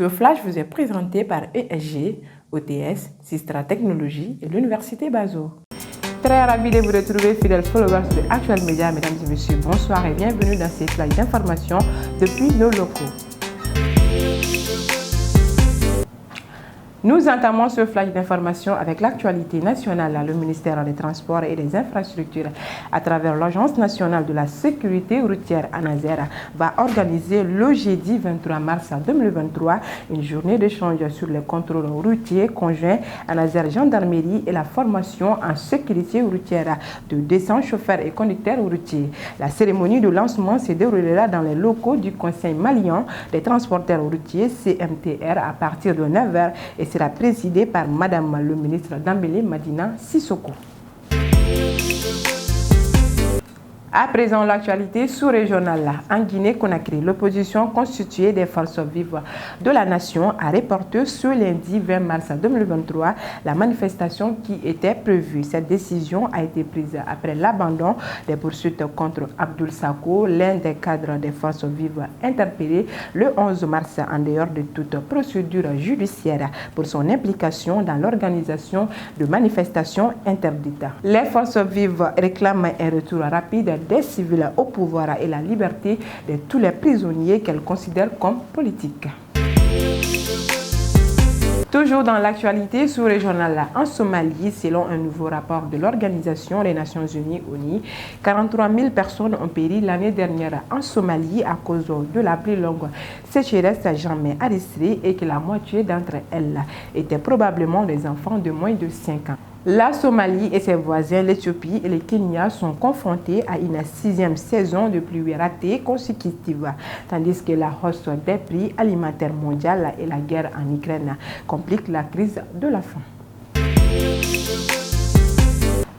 Ce flash vous est présenté par ESG, OTS, Sistra Technologies et l'Université Bazo. Très ravi de vous retrouver, fidèles followers de Actual Media. Mesdames et messieurs, bonsoir et bienvenue dans ces flashs d'informations depuis nos locaux. Nous entamons ce flash d'information avec l'actualité nationale. Le ministère des Transports et des Infrastructures, à travers l'Agence nationale de la sécurité routière ANASER, va organiser le jeudi 23 mars 2023 une journée d'échange sur les contrôles routiers conjoints ANASER Gendarmerie et la formation en sécurité routière de 200 chauffeurs et conducteurs routiers. La cérémonie de lancement se déroulera dans les locaux du Conseil malien des transporteurs routiers CMTR à partir de 9h et sera présidé par Madame le ministre Dambélé Madina Sissoko. À présent, l'actualité sous-régionale. En Guinée-Conakry, l'opposition constituée des forces vives de la nation a reporté ce lundi 20 mars 2023 la manifestation qui était prévue. Cette décision a été prise après l'abandon des poursuites contre Abdoul Sako, l'un des cadres des forces vives interpellé le 11 mars en dehors de toute procédure judiciaire pour son implication dans l'organisation de manifestations interdites. Les forces vives réclament un retour rapide des civils au pouvoir et la liberté de tous les prisonniers qu'elles considèrent comme politiques. Toujours dans l'actualité sous-régionale, en Somalie, selon un nouveau rapport de l'Organisation des Nations Unies, ONU, 43 000 personnes ont péri l'année dernière en Somalie à cause de la plus longue sécheresse jamais enregistrée et que la moitié d'entre elles étaient probablement des enfants de moins de 5 ans. La Somalie et ses voisins, l'Éthiopie et le Kenya, sont confrontés à une 6e saison de pluies ratées consécutives, tandis que la hausse des prix alimentaires mondiaux et la guerre en Ukraine compliquent la crise de la faim.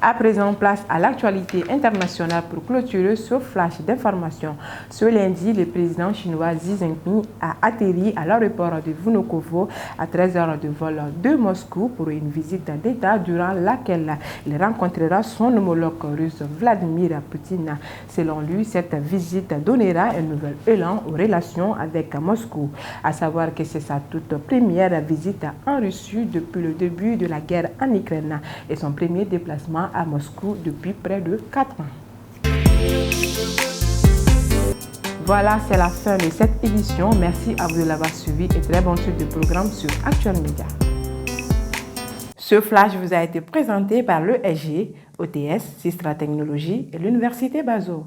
À présent, place à l'actualité internationale pour clôturer ce flash d'information. Ce lundi, le président chinois Xi Jinping a atterri à l'aéroport de Vnukovo à 13h de vol de Moscou pour une visite d'État durant laquelle il rencontrera son homologue russe Vladimir Poutine. Selon lui, cette visite donnera un nouvel élan aux relations avec Moscou, à savoir que c'est sa toute première visite en Russie depuis le début de la guerre en Ukraine et son premier déplacement à Moscou depuis près de 4 ans. Voilà, c'est la fin de cette édition. Merci à vous de l'avoir suivi et très bonne suite de programme sur Actual Media. Ce flash vous a été présenté par l'ESG, OTS, Sistra Technologies et l'Université Bazo.